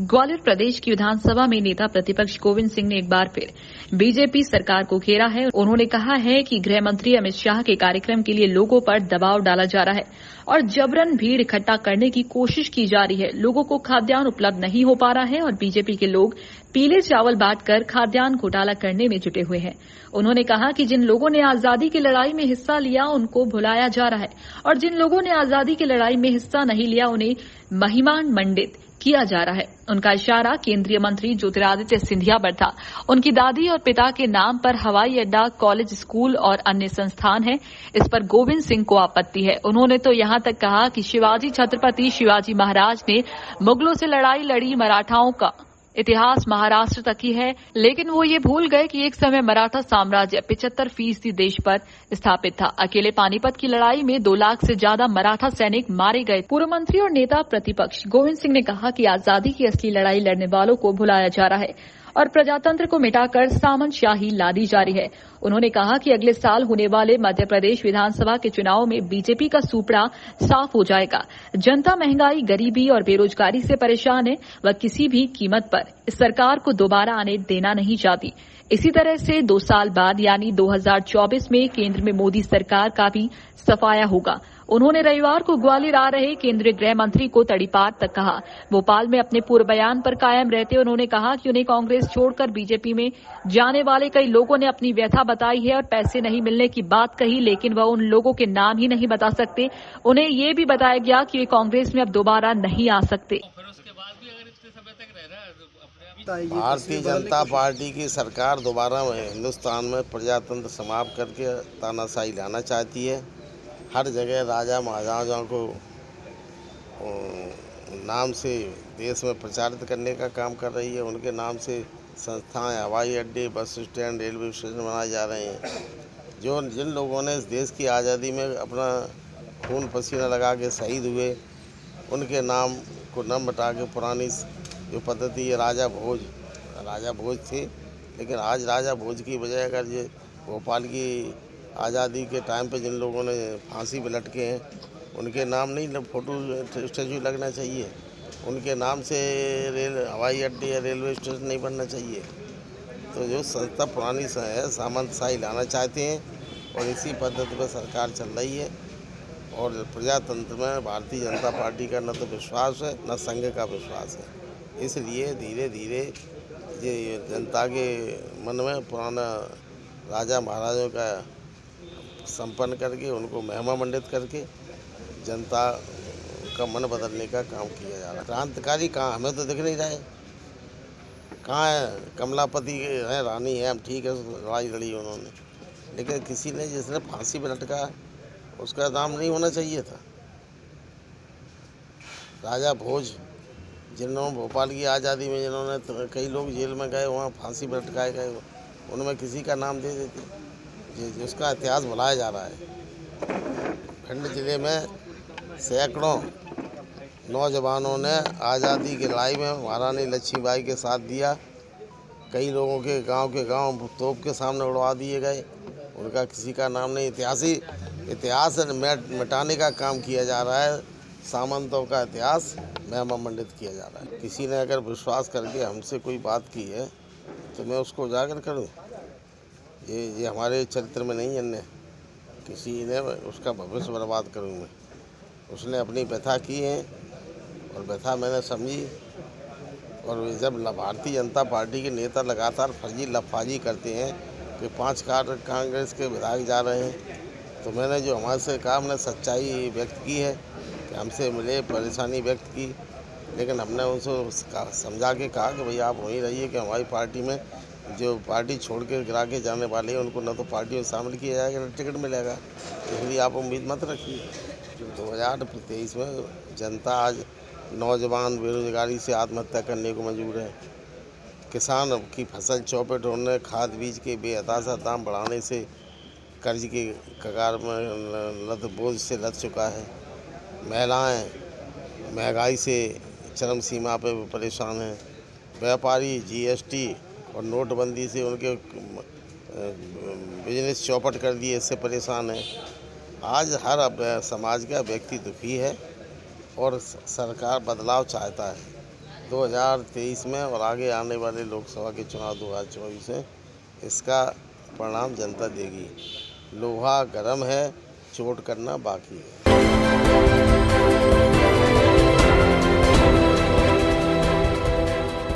ग्वालियर प्रदेश की विधानसभा में नेता प्रतिपक्ष गोविंद सिंह ने एक बार फिर बीजेपी सरकार को घेरा है। उन्होंने कहा है कि गृह मंत्री अमित शाह के कार्यक्रम के लिए लोगों पर दबाव डाला जा रहा है और जबरन भीड़ इकट्ठा करने की कोशिश की जा रही है। लोगों को खाद्यान्न उपलब्ध नहीं हो पा रहा है और बीजेपी के लोग पीले चावल बांटकर खाद्यान्न घोटाला करने में जुटे हुए हैं। उन्होंने कहा कि जिन लोगों ने आजादी की लड़ाई में हिस्सा लिया उनको भुलाया जा रहा है और जिन लोगों ने आजादी की लड़ाई में हिस्सा नहीं लिया उन्हें महिमान्वित किया जा रहा है। उनका इशारा केंद्रीय मंत्री ज्योतिरादित्य सिंधिया पर था। उनकी दादी और पिता के नाम पर हवाई अड्डा, कॉलेज, स्कूल और अन्य संस्थान हैं। इस पर गोविंद सिंह को आपत्ति है। उन्होंने तो यहां तक कहा कि छत्रपति शिवाजी महाराज ने मुगलों से लड़ाई लड़ी, मराठाओं का इतिहास महाराष्ट्र तक ही है, लेकिन वो ये भूल गए कि एक समय मराठा साम्राज्य 75% देश पर स्थापित था। अकेले पानीपत की लड़ाई में 2 लाख से ज्यादा मराठा सैनिक मारे गए। पूर्व मंत्री और नेता प्रतिपक्ष गोविंद सिंह ने कहा कि आजादी की असली लड़ाई लड़ने वालों को भुलाया जा रहा है और प्रजातंत्र को मिटाकर सामंतशाही लादी जा रही है। उन्होंने कहा कि अगले साल होने वाले मध्य प्रदेश विधानसभा के चुनाव में बीजेपी का सूपड़ा साफ हो जाएगा। जनता महंगाई, गरीबी और बेरोजगारी से परेशान है। वह किसी भी कीमत पर इस सरकार को दोबारा आने देना नहीं चाहती। इसी तरह से 2 साल बाद यानी 2024 में केंद्र में मोदी सरकार का भी सफाया होगा। उन्होंने रविवार को ग्वालियर आ रहे केंद्रीय गृह मंत्री को तड़ीपार तक कहा। भोपाल में अपने पूर्व बयान पर कायम रहते उन्होंने कहा कि उन्हें कांग्रेस छोड़कर बीजेपी में जाने वाले कई लोगों ने अपनी व्यथा बताई है और पैसे नहीं मिलने की बात कही, लेकिन वह उन लोगों के नाम ही नहीं बता सकते। उन्हें ये भी बताया गया कि वे कांग्रेस में अब दोबारा नहीं आ सकते। भारतीय जनता पार्टी की सरकार दोबारा हिंदुस्तान में प्रजातंत्र समाप्त करके तानाशाही लाना चाहती है। हर जगह राजा महाराजाओं को नाम से देश में प्रचारित करने का काम कर रही है। उनके नाम से संस्थाएं, हवाई अड्डे, बस स्टैंड, रेलवे स्टेशन बनाए जा रहे हैं। जिन लोगों ने इस देश की आज़ादी में अपना खून पसीना लगा के शहीद हुए, उनके नाम को न मिटा के पुरानी जो पद्धति है राजा भोज थे, लेकिन आज राजा भोज की बजाय अगर ये भोपाल की आज़ादी के टाइम पे जिन लोगों ने फांसी पे लटके हैं उनके नाम नहीं फोटो स्टैचू लगना चाहिए। उनके नाम से हवाई अड्डे या रेलवे स्टेशन नहीं बनना चाहिए। तो जो संस्था पुरानी है सामंतशाही लाना चाहते हैं और इसी पद्धति पर सरकार चल रही है और प्रजातंत्र में भारतीय जनता पार्टी का न तो विश्वास है न संघ का विश्वास है। इसलिए धीरे धीरे ये जनता के मन में पुराना राजा महाराजों का संपन्न करके उनको महिमामंडित करके जनता का मन बदलने का काम किया जा रहा है। क्रांतिकारी कहाँ, हमें तो दिख नहीं रहा है। कहाँ है कमलापति है, रानी है, हम ठीक है लड़ाई लड़ी उन्होंने, लेकिन किसी ने जिसने फांसी पे लटका उसका नाम नहीं होना चाहिए था। राजा भोज जिन्होंने भोपाल की आज़ादी में जिन्होंने कई लोग जेल में गए, वहाँ फांसी पे लटकाए गए, उनमें किसी का नाम दे देते। जिसका इतिहास भुलाया जा रहा है। भिंड जिले में सैकड़ों नौजवानों ने आज़ादी की लड़ाई में महारानी लक्ष्मीबाई के साथ दिया। कई लोगों के गांव तोप के सामने उड़वा दिए गए, उनका किसी का नाम नहीं। इतिहास मिटाने का काम किया जा रहा है। सामंतों का इतिहास महिमामंडित किया जा रहा है। किसी ने अगर विश्वास करके हमसे कोई बात की है तो मैं उसको उजागर करूँ। ये हमारे चरित्र में नहीं है। किसी ने उसका भविष्य बर्बाद करूँ मैं। उसने अपनी व्यथा की है और व्यथा मैंने समझी। और जब भारतीय जनता पार्टी के नेता लगातार फर्जी लफाजी करते हैं कि 5 कांग्रेस के विधायक जा रहे हैं, तो मैंने जो हमारे से कहा, हमने सच्चाई व्यक्त की है कि हमसे मिले, परेशानी व्यक्त की, लेकिन हमने उनसे समझा के कहा कि भैया आप वहीं रहिए कि हमारी पार्टी में जो पार्टी छोड़ के गिरा के जाने वाले हैं उनको न तो पार्टी में शामिल किया जाएगा न टिकट मिलेगा। इसलिए आप उम्मीद मत रखिए। 2023 में जनता आज नौजवान बेरोजगारी से आत्महत्या करने को मजबूर है। किसान की फसल चौपट होने, खाद बीज के बेअंदाज़ा दाम बढ़ाने से कर्ज के कगार में बोझ से लद चुका है। महिलाएं महंगाई से चरम सीमा पर परेशान हैं। व्यापारी जीएसटी और नोटबंदी से उनके बिजनेस चौपट कर दिए, इससे परेशान है। आज हर समाज का व्यक्ति दुखी है और सरकार बदलाव चाहता है। 2023 में और आगे आने वाले लोकसभा के चुनाव 2024 में इसका परिणाम जनता देगी। लोहा गर्म है, चोट करना बाकी है।